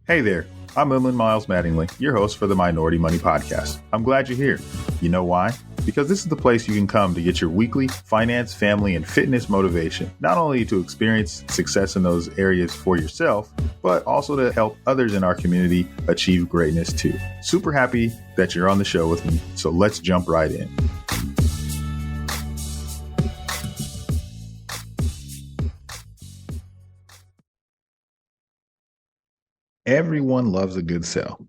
Hey there, I'm Miles-Mattingly, your host for the Minority Money Podcast. I'm glad you're here. You know why? Because this is the place you can come to get your weekly finance, family, and fitness motivation, not only to experience success in those areas for yourself, but also to help others in our community achieve greatness too. Super happy that you're on the show with me, so let's jump right in. Everyone loves a good sell.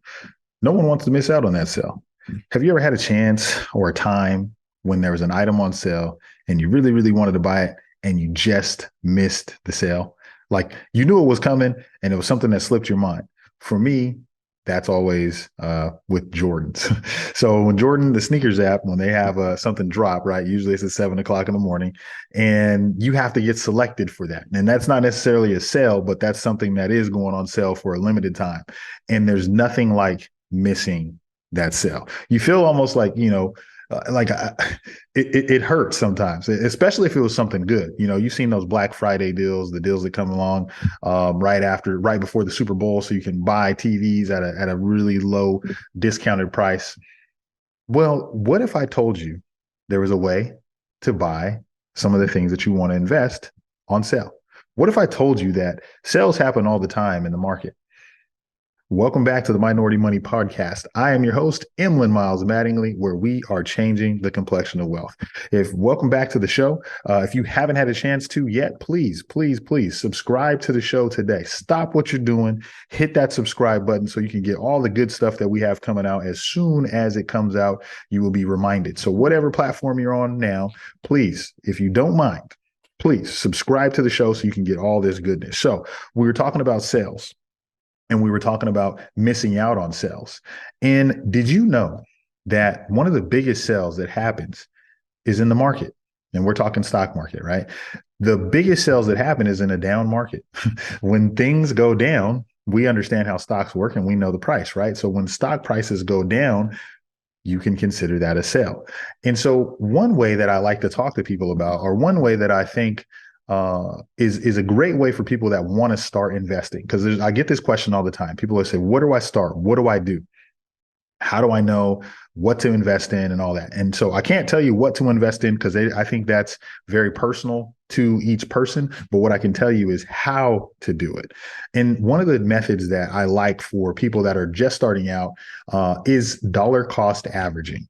No one wants to miss out on that sell. Have you ever had a chance or a time when there was an item on sale and you really, really wanted to buy it and you just missed the sale? Like you knew it was coming and it was something that slipped your mind. For me, that's always with Jordans. So when the sneakers app, when they have something drop, right? Usually it's at 7 o'clock in the morning and you have to get selected for that. And that's not necessarily a sale, but that's something that is going on sale for a limited time. And there's nothing like missing that sale. You feel almost like, it hurts sometimes, especially if it was something good. You've seen those Black Friday deals, the deals that come along right before the Super Bowl, so you can buy TVs at a really low discounted price. Well, what if I told you there was a way to buy some of the things that you want to invest on sale? What if I told you that sales happen all the time in the market? Welcome back to the Minority Money Podcast. I am your host, Miles-Mattingly, where we are changing the complexion of wealth. Welcome back to the show. If you haven't had a chance to yet, please subscribe to the show today. Stop what you're doing, hit that subscribe button so you can get all the good stuff that we have coming out. As soon as it comes out, you will be reminded. So whatever platform you're on now, please, if you don't mind, please subscribe to the show so you can get all this goodness. So we were talking about sales. And we were talking about missing out on sales. And did you know that one of the biggest sales that happens is in the market? And we're talking stock market, right? The biggest sales that happen is in a down market. When things go down, we understand how stocks work and we know the price, right? So when stock prices go down, you can consider that a sale. And so one way that I like to talk to people about, or one way that I think is a great way for people that want to start investing. Because I get this question all the time. People will say, where do I start? What do I do? How do I know what to invest in and all that? And so I can't tell you what to invest in because I think that's very personal to each person. But what I can tell you is how to do it. And one of the methods that I like for people that are just starting out is dollar cost averaging.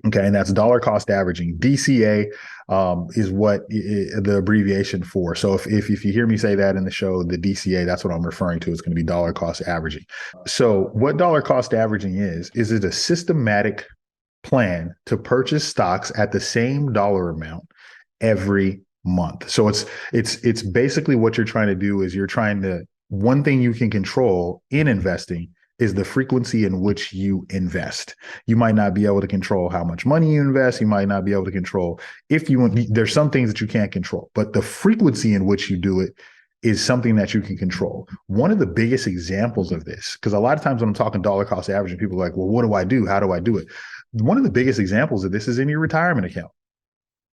Okay, and that's dollar cost averaging. DCA is what the abbreviation for. So if you hear me say that in the show, the DCA, that's what I'm referring to. It's going to be dollar cost averaging. So what dollar cost averaging is it a systematic plan to purchase stocks at the same dollar amount every month. So it's basically what you're trying to do is one thing you can control in investing is the frequency in which you invest. You might not be able to control how much money you invest. You might not be able to control there's some things that you can't control, but the frequency in which you do it is something that you can control. One of the biggest examples of this, because a lot of times when I'm talking dollar cost averaging, people are like, well, what do I do? How do I do it? One of the biggest examples of this is in your retirement account.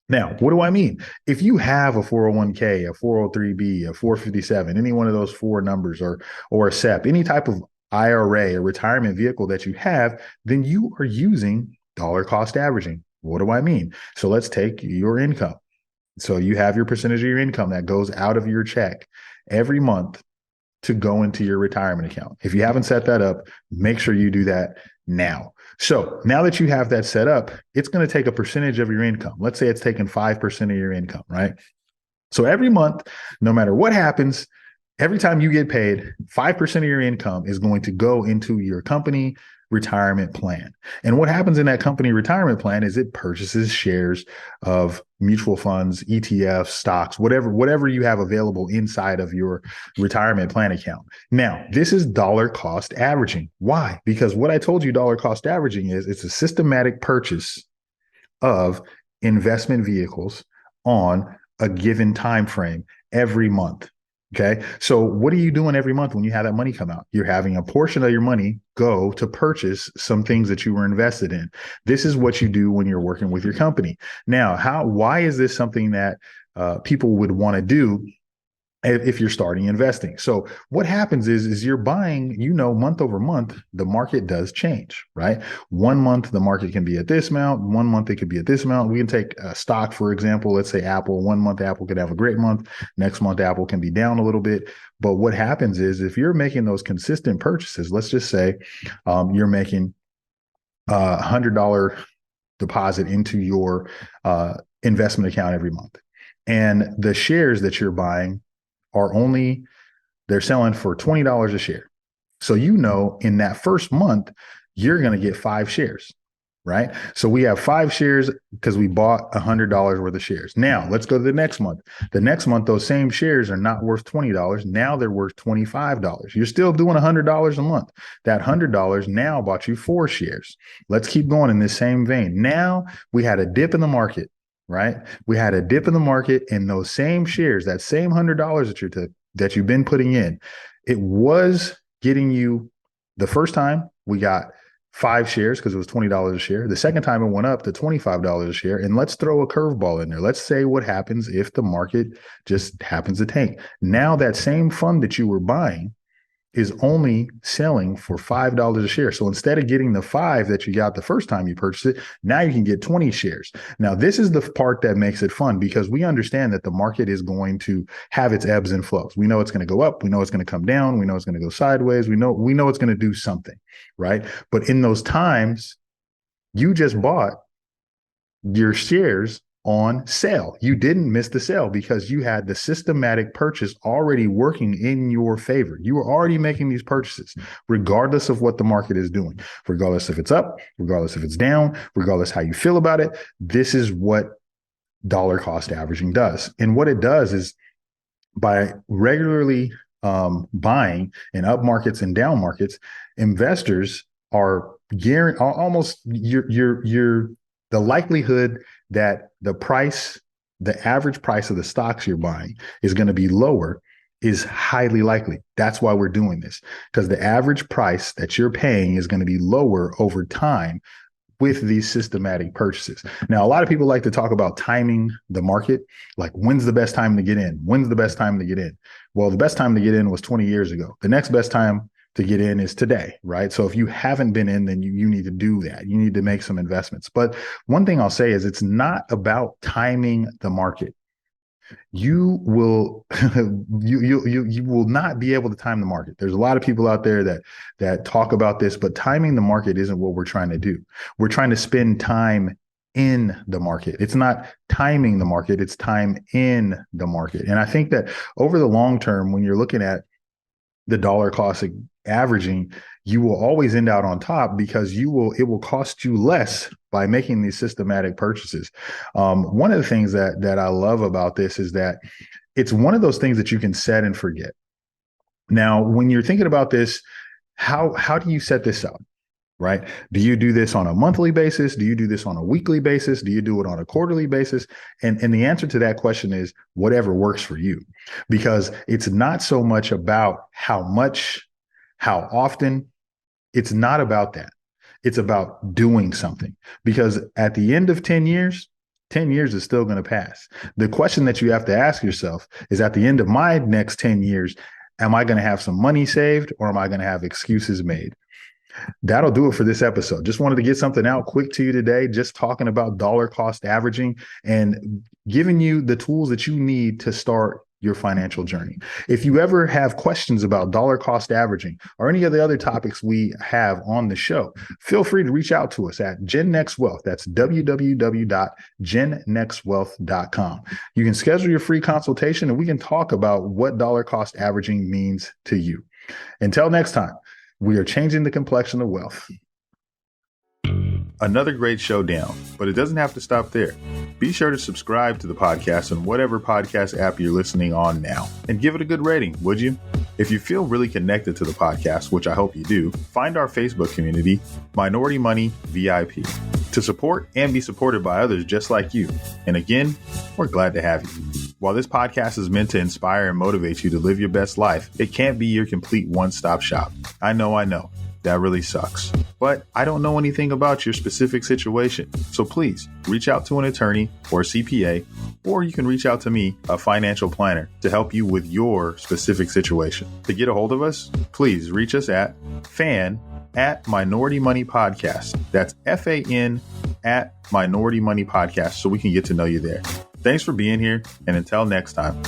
Now, what do I mean? If you have a 401k, a 403b, a 457, any one of those four numbers or a SEP, any type of IRA, a retirement vehicle that you have, then you are using dollar cost averaging. What do I mean? So let's take your income. So you have your percentage of your income that goes out of your check every month to go into your retirement account. If you haven't set that up, make sure you do that now. So now that you have that set up, it's going to take a percentage of your income. Let's say it's taking 5% of your income, right? So every month, no matter what happens, every time you get paid, 5% of your income is going to go into your company retirement plan. And what happens in that company retirement plan is it purchases shares of mutual funds, ETFs, stocks, whatever you have available inside of your retirement plan account. Now, this is dollar cost averaging. Why? Because what I told you dollar cost averaging is, it's a systematic purchase of investment vehicles on a given time frame every month. Okay. So what are you doing every month when you have that money come out? You're having a portion of your money go to purchase some things that you were invested in. This is what you do when you're working with your company. Now, why is this something that people would want to do? if you're starting investing. So what happens is you're buying, month over month, the market does change, right? 1 month, the market can be at this amount. 1 month, it could be at this amount. We can take a stock, for example, let's say Apple. 1 month, Apple could have a great month. Next month, Apple can be down a little bit. But what happens is if you're making those consistent purchases, let's just say you're making a $100 deposit into your investment account every month. And the shares that you're buying they're selling for $20 a share. So, in that first month, you're going to get 5 shares, right? So we have 5 shares because we bought $100 worth of shares. Now let's go to the next month. The next month, those same shares are not worth $20. Now they're worth $25. You're still doing $100 a month. That $100 now bought you 4 shares. Let's keep going in this same vein. Now we had a dip in the market. Right? We had a dip in the market, and those same shares, that same $100 that you've been putting in, it was getting you the first time we got 5 shares because it was $20 a share. The second time it went up to $25 a share. And let's throw a curveball in there. Let's say what happens if the market just happens to tank. Now that same fund that you were buying is only selling for $5 a share. So instead of getting the 5 that you got the first time you purchased it, now you can get 20 shares. Now, this is the part that makes it fun because we understand that the market is going to have its ebbs and flows. We know it's going to go up. We know it's going to come down. We know it's going to go sideways. We know it's going to do something, right? But in those times, you just bought your shares on sale. You didn't miss the sale because you had the systematic purchase already working in your favor. You were already making these purchases, regardless of what the market is doing, regardless if it's up, regardless if it's down, regardless how you feel about it. This is what dollar cost averaging does. And what it does is by regularly buying in up markets and down markets, investors are almost the likelihood that the average price of the stocks you're buying is going to be lower is highly likely. That's why we're doing this, because the average price that you're paying is going to be lower over time with these systematic purchases. Now, a lot of people like to talk about timing the market, like when's the best time to get in? When's the best time to get in? Well, the best time to get in was 20 years ago. The next best time to get in is today, right? So if you haven't been in, then you need to do that. You need to make some investments. But one thing I'll say is it's not about timing the market. You will you will not be able to time the market. There's a lot of people out there that talk about this, but timing the market isn't what we're trying to do. We're trying to spend time in the market. It's not timing the market, it's time in the market. And I think that over the long term, when you're looking at the dollar cost averaging, you will always end out on top because it will cost you less by making these systematic purchases. One of the things that I love about this is that it's one of those things that you can set and forget. Now, when you're thinking about this, how do you set this up? Right? Do you do this on a monthly basis? Do you do this on a weekly basis? Do you do it on a quarterly basis? And the answer to that question is whatever works for you, because it's not so much about how much, how often. It's not about that. It's about doing something, because at the end of 10 years, 10 years is still going to pass. The question that you have to ask yourself is, at the end of my next 10 years, am I going to have some money saved, or am I going to have excuses made? That'll do it for this episode. Just wanted to get something out quick to you today, just talking about dollar cost averaging and giving you the tools that you need to start your financial journey. If you ever have questions about dollar cost averaging or any of the other topics we have on the show, feel free to reach out to us at GenNext Wealth. That's www.gennextwealth.com. You can schedule your free consultation and we can talk about what dollar cost averaging means to you. Until next time, we are changing the complexion of wealth. Another great show down, but it doesn't have to stop there. Be sure to subscribe to the podcast on whatever podcast app you're listening on now, and give it a good rating, would you? If you feel really connected to the podcast, which I hope you do, find our Facebook community, Minority Money VIP, to support and be supported by others just like you. And again, we're glad to have you. While this podcast is meant to inspire and motivate you to live your best life, it can't be your complete one-stop shop. I know. that really sucks. But I don't know anything about your specific situation. So please reach out to an attorney or CPA, or you can reach out to me, a financial planner, to help you with your specific situation. To get a hold of us, please reach us at fan@Minority Money Podcast. That's FAN @Minority Money Podcast, so we can get to know you there. Thanks for being here, and until next time.